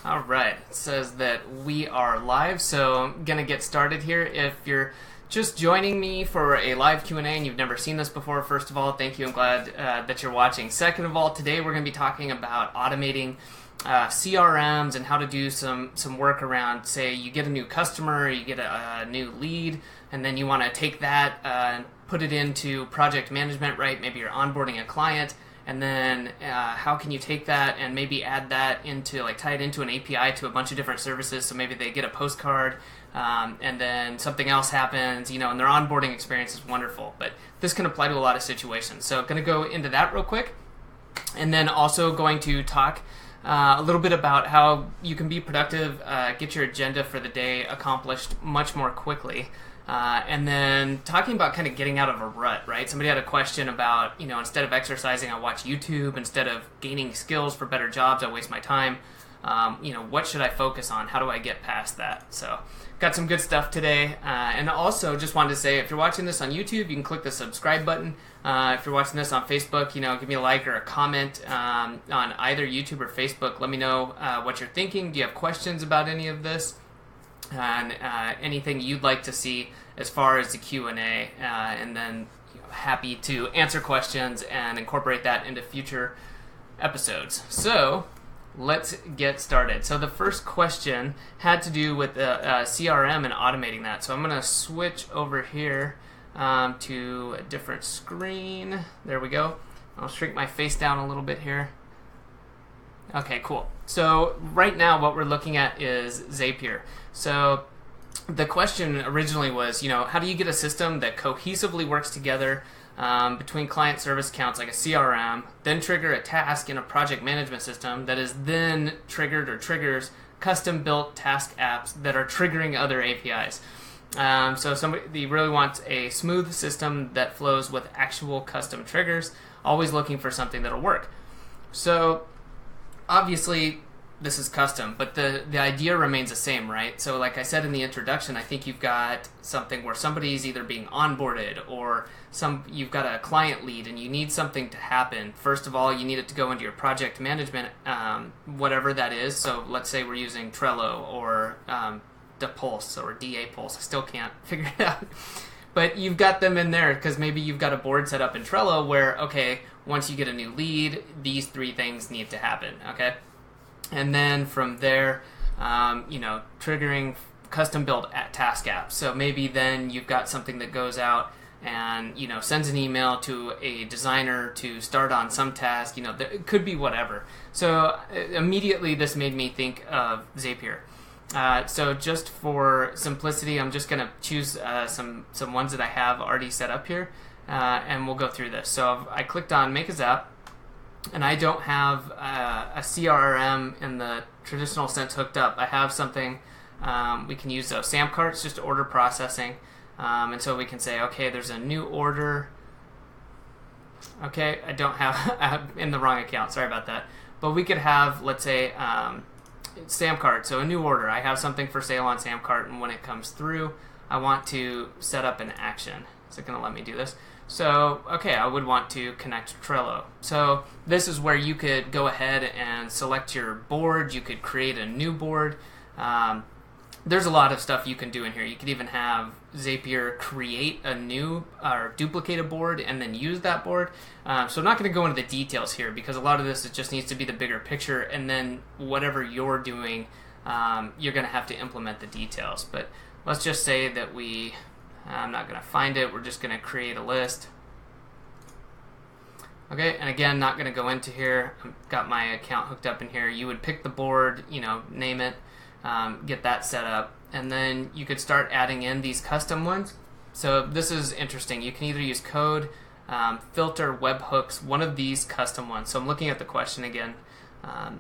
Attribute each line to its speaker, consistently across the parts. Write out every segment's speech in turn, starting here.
Speaker 1: All right, it says that we are live, so I'm gonna get started here. If you're just joining me for a live Q&A and you've never seen this before, first of all, thank you. I'm glad that you're watching. Second of all, today we're gonna be talking about automating CRMs and how to do some work around, say, you get a new customer, you get a new lead, and then you want to take that and put it into project management, right? Maybe you're onboarding a client. And then how can you take that and maybe add that into, like, tie it into an API to a bunch of different services, so maybe they get a postcard and then something else happens, and their onboarding experience is wonderful. But this can apply to a lot of situations. So I'm going to go into that real quick. And then also going to talk a little bit about how you can be productive, get your agenda for the day accomplished much more quickly. And then talking about kind of getting out of a rut, right? Somebody had a question about, instead of exercising, I watch YouTube. Instead of gaining skills for better jobs, I waste my time. What should I focus on? How do I get past that? So got some good stuff today. And also just wanted to say, if you're watching this on YouTube, you can click the subscribe button. If you're watching this on Facebook, give me a like or a comment on either YouTube or Facebook. Let me know what you're thinking. Do you have questions about any of this? And anything you'd like to see as far as the Q&A, and then happy to answer questions and incorporate that into future episodes. So let's get started. So the first question had to do with the CRM and automating that. So I'm going to switch over here to a different screen. There we go. I'll shrink my face down a little bit here. Okay, cool. So right now what we're looking at is Zapier. So the question originally was, how do you get a system that cohesively works together between client service accounts like a CRM, then trigger a task in a project management system that is then triggered or triggers custom-built task apps that are triggering other APIs. So somebody really wants a smooth system that flows with actual custom triggers, always looking for something that'll work. So obviously, this is custom, but the idea remains the same, right? So like I said in the introduction, I think you've got something where somebody's either being onboarded or you've got a client lead and you need something to happen. First of all, you need it to go into your project management, whatever that is. So let's say we're using Trello or Dapulse or Dapulse. I still can't figure it out. But you've got them in there because maybe you've got a board set up in Trello where, okay, once you get a new lead, these three things need to happen, okay? And then from there, triggering custom-built task apps. So maybe then you've got something that goes out and, sends an email to a designer to start on some task. It could be whatever. So immediately this made me think of Zapier. So just for simplicity, I'm just going to choose some ones that I have already set up here, and we'll go through this. So I clicked on Make a Zap, and I don't have a CRM in the traditional sense hooked up. I have something, we can use those. Samcart's just order processing, and so we can say, okay, there's a new order. Okay, I don't have, I'm in the wrong account, sorry about that. But we could have, let's say, Samcart, so a new order. I have something for sale on Samcart, and when it comes through, I want to set up an action. Is it going to let me do this? So, okay, I would want to connect Trello. So this is where you could go ahead and select your board. You could create a new board. There's a lot of stuff you can do in here. You could even have Zapier create a new or duplicate a board and then use that board. So I'm not going to go into the details here because a lot of this just needs to be the bigger picture, and then whatever you're doing, you're going to have to implement the details. But let's just say that I'm not going to find it. We're just going to create a list. Okay, and again, not going to go into here. I've got my account hooked up in here. You would pick the board, name it. Get that set up, and then you could start adding in these custom ones. So this is interesting. You can either use code, filter, webhooks, one of these custom ones. So I'm looking at the question again.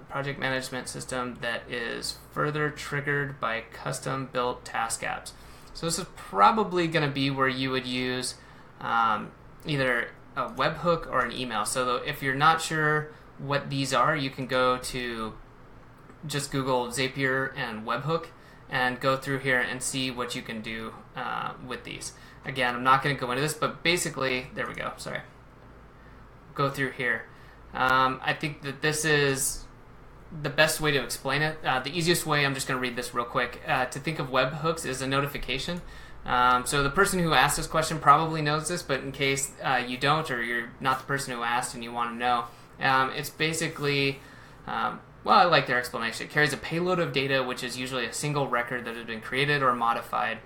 Speaker 1: Project management system that is further triggered by custom built task apps. So this is probably going to be where you would use either a webhook or an email. So if you're not sure what these are, you can go to just Google Zapier and webhook and go through here and see what you can do with these. Again, I'm not going to go into this, but basically, there we go, sorry. Go through here. I think that this is the best way to explain it, the easiest way, I'm just going to read this real quick, to think of webhooks is a notification. So the person who asked this question probably knows this, but in case you don't, or you're not the person who asked and you want to know, it's basically, well, I like their explanation. It carries a payload of data, which is usually a single record that has been created or modified.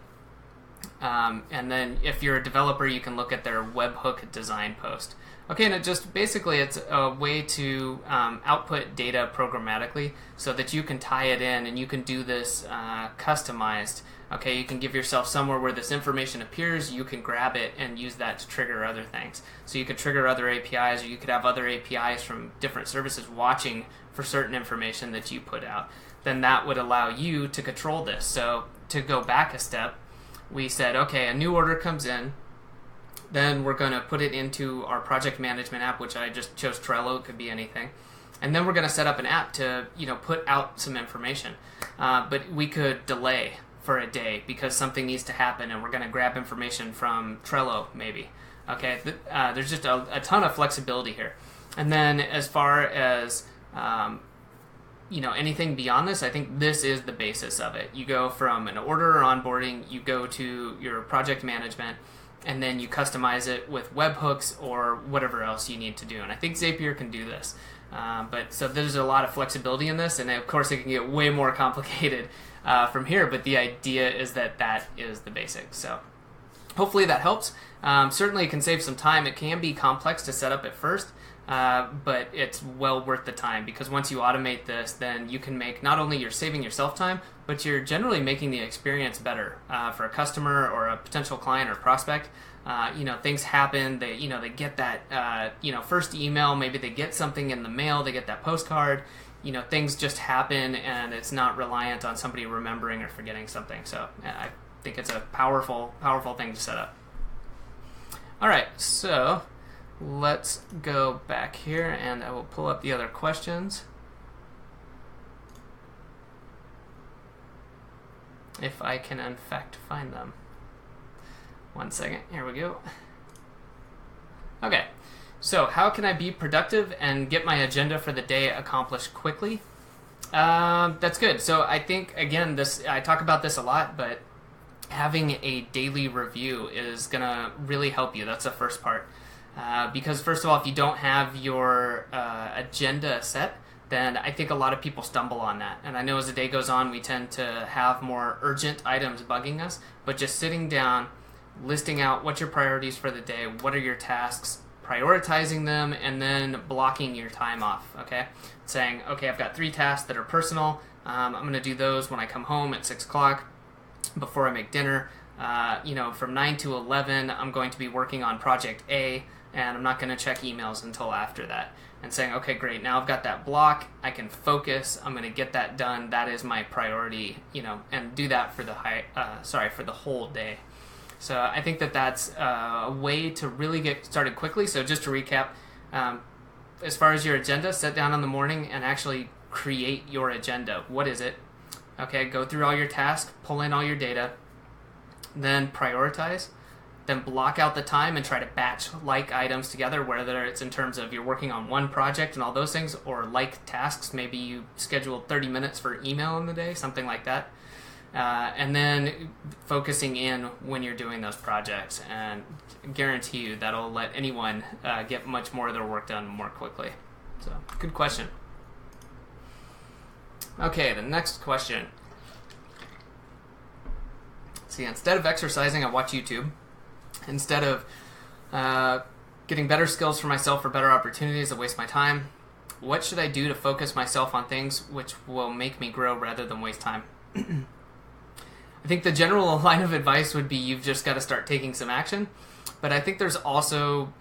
Speaker 1: And then if you're a developer, you can look at their webhook design post. Okay, and it just basically it's a way to output data programmatically so that you can tie it in and you can do this customized. Okay, you can give yourself somewhere where this information appears, you can grab it and use that to trigger other things. So you could trigger other APIs, or you could have other APIs from different services watching for certain information that you put out. Then that would allow you to control this. So to go back a step, we said, okay, a new order comes in, then we're going to put it into our project management app, which I just chose Trello. It could be anything. And then we're going to set up an app to, put out some information. But we could delay for a day because something needs to happen, and we're going to grab information from Trello, maybe. Okay, there's just a ton of flexibility here. And then as far as anything beyond this, I think this is the basis of it. You go from an order or onboarding, you go to your project management, and then you customize it with webhooks or whatever else you need to do. And I think Zapier can do this. So there's a lot of flexibility in this, and of course it can get way more complicated from here, but the idea is that is the basics. So hopefully that helps. Certainly it can save some time. It can be complex to set up at first, but it's well worth the time, because once you automate this, then you can make, not only you're saving yourself time, but you're generally making the experience better for a customer or a potential client or prospect. Things happen. They get that first email. Maybe they get something in the mail. They get that postcard. Things just happen, and it's not reliant on somebody remembering or forgetting something. So I think it's a powerful thing to set up. All right, so let's go back here, and I will pull up the other questions. If I can, in fact, find them. One second. Here we go. Okay. So, how can I be productive and get my agenda for the day accomplished quickly? That's good. So, I think, again, I talk about this a lot, but having a daily review is going to really help you. That's the first part. Because, first of all, if you don't have your agenda set, then I think a lot of people stumble on that. And I know as the day goes on, we tend to have more urgent items bugging us, but just sitting down, listing out what's your priorities for the day, what are your tasks, prioritizing them, and then blocking your time off, okay? Saying, okay, I've got 3 tasks that are personal. I'm going to do those when I come home at 6 o'clock before I make dinner. From 9 to 11, I'm going to be working on project A, and I'm not going to check emails until after that. And saying, okay, great, now I've got that block, I can focus, I'm going to get that done, that is my priority, and do that for the whole day. So I think that's a way to really get started quickly. So just to recap, as far as your agenda, sit down in the morning and actually create your agenda. What is it? Okay, go through all your tasks, pull in all your data, then prioritize, then block out the time and try to batch like items together, whether it's in terms of you're working on one project and all those things, or like tasks. Maybe you scheduled 30 minutes for email in the day, something like that. And then focusing in when you're doing those projects, and guarantee you that'll let anyone get much more of their work done more quickly. So, good question. Okay, the next question. See, instead of exercising, I watch YouTube. Instead of getting better skills for myself or better opportunities, I waste my time. What should I do to focus myself on things which will make me grow rather than waste time? I think the general line of advice would be you've just got to start taking some action. But I think there's also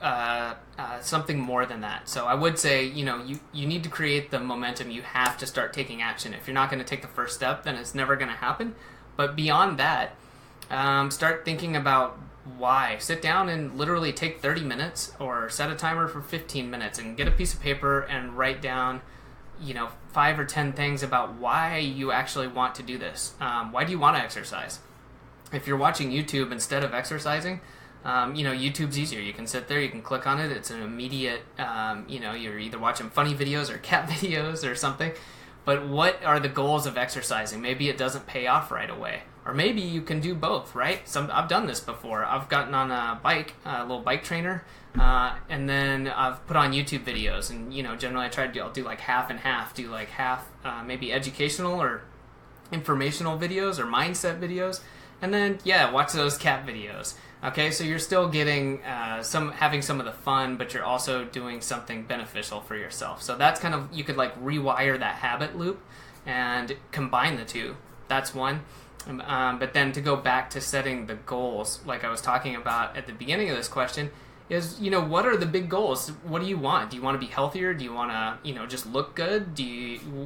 Speaker 1: something more than that. So I would say, you need to create the momentum. You have to start taking action. If you're not going to take the first step, then it's never going to happen. But beyond that, start thinking about why. Sit down and literally take 30 minutes or set a timer for 15 minutes and get a piece of paper and write down 5 or 10 things about why you actually want to do this. Why do you want to exercise? If you're watching YouTube instead of exercising, YouTube's easier. You can sit there, you can click on it. It's an immediate, you're either watching funny videos or cat videos or something. But what are the goals of exercising? Maybe it doesn't pay off right away. Or maybe you can do both, right? I've done this before. I've gotten on a bike, a little bike trainer, and then I've put on YouTube videos. And, generally I'll do like half and half. Do like half maybe educational or informational videos or mindset videos. And then, watch those cat videos. Okay, so you're still getting having some of the fun, but you're also doing something beneficial for yourself. So that's kind of, you could like rewire that habit loop and combine the two. That's one. But then to go back to setting the goals, like I was talking about at the beginning of this question, is, what are the big goals? What do you want? Do you want to be healthier? Do you want to, just look good?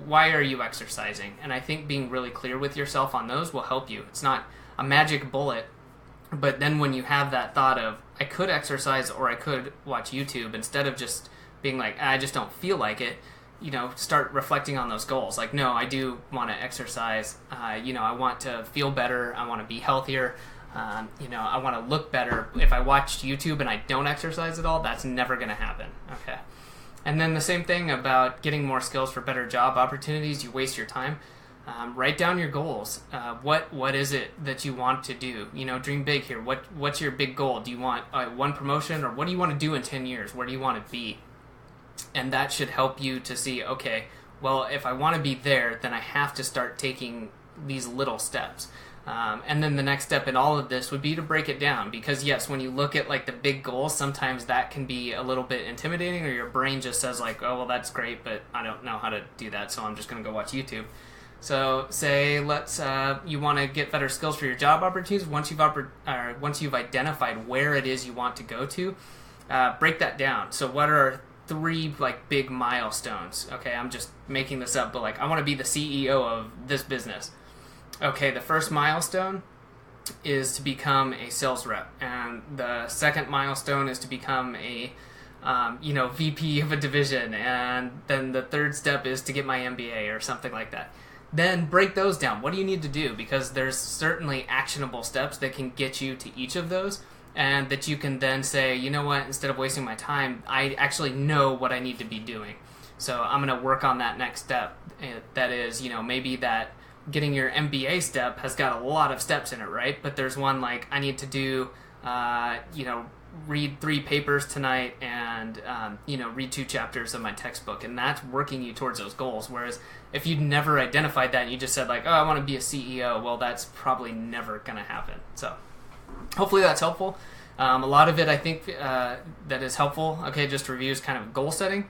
Speaker 1: Why are you exercising? And I think being really clear with yourself on those will help you. It's not a magic bullet, but then when you have that thought of, I could exercise or I could watch YouTube, instead of just being like, I just don't feel like it, start reflecting on those goals. Like, no, I do want to exercise. I want to feel better. I want to be healthier. I want to look better. If I watch YouTube and I don't exercise at all, that's never going to happen. Okay. And then the same thing about getting more skills for better job opportunities. You waste your time. Write down your goals. What is it that you want to do? Dream big here. What's your big goal? Do you want one promotion, or what do you want to do in 10 years? Where do you want to be? And that should help you to see, okay, well, if I want to be there, then I have to start taking these little steps. And then the next step in all of this would be to break it down, because yes, when you look at like the big goals, sometimes that can be a little bit intimidating, or your brain just says like, oh, well, that's great, but I don't know how to do that, so I'm just going to go watch YouTube. So say you want to get better skills for your job opportunities. Once you've identified where it is you want to go to, break that down. So what are 3 like big milestones? Okay, I'm just making this up, but like, I want to be the CEO of this business. Okay, the first milestone is to become a sales rep, and the second milestone is to become a VP of a division, and then the third step is to get my MBA or something like that. Then break those down. What do you need to do? Because there's certainly actionable steps that can get you to each of those, and that you can then say, you know what, instead of wasting my time, I actually know what I need to be doing. So I'm going to work on that next step. That is, maybe that getting your MBA step has got a lot of steps in it, right? But there's one like, I need to do, read 3 papers tonight and, read 2 chapters of my textbook. And that's working you towards those goals. Whereas if you'd never identified that and you just said like, oh, I want to be a CEO, well, that's probably never going to happen. So hopefully that's helpful. A lot of it, I think, that is helpful. Okay, just reviews kind of goal setting.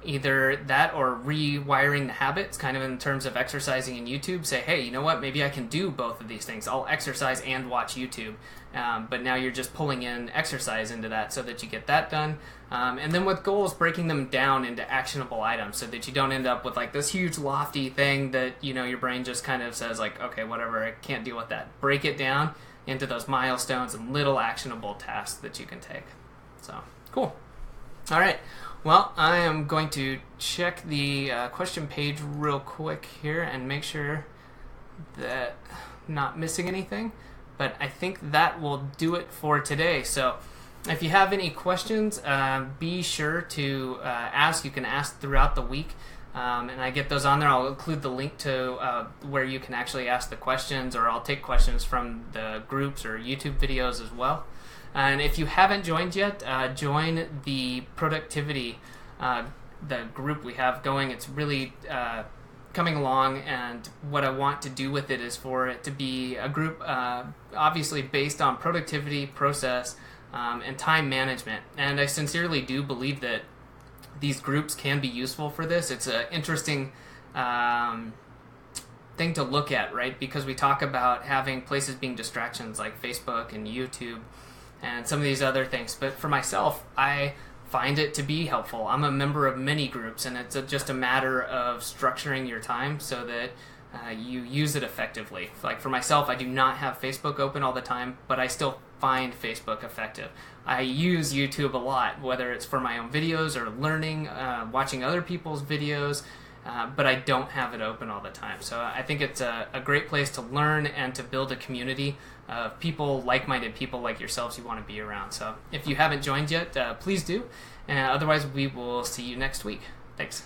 Speaker 1: Either that or rewiring the habits, kind of in terms of exercising in YouTube. Say, hey, you know what? Maybe I can do both of these things. I'll exercise and watch YouTube. But now you're just pulling in exercise into that so that you get that done. And then with goals, breaking them down into actionable items so that you don't end up with like this huge lofty thing that, your brain just kind of says like, okay, whatever, I can't deal with that. Break it down into those milestones and little actionable tasks that you can take. So, cool. All right. Well, I am going to check the question page real quick here and make sure that I'm not missing anything. But I think that will do it for today. So if you have any questions, be sure to ask. You can ask throughout the week. And I get those on there. I'll include the link to where you can actually ask the questions, or I'll take questions from the groups or YouTube videos as well. And if you haven't joined yet, join the productivity, the group we have going. It's really coming along, and what I want to do with it is for it to be a group obviously based on productivity, process, and time management. And I sincerely do believe that these groups can be useful for this. It's an interesting thing to look at, right? Because we talk about having places being distractions like Facebook and YouTube and some of these other things. But for myself, I find it to be helpful. I'm a member of many groups, and it's just a matter of structuring your time so that you use it effectively. Like for myself, I do not have Facebook open all the time, but I still find Facebook effective. I use YouTube a lot, whether it's for my own videos or learning, watching other people's videos, but I don't have it open all the time. So I think it's a great place to learn and to build a community of people, like-minded people like yourselves you want to be around. So if you haven't joined yet, please do. Otherwise, we will see you next week. Thanks.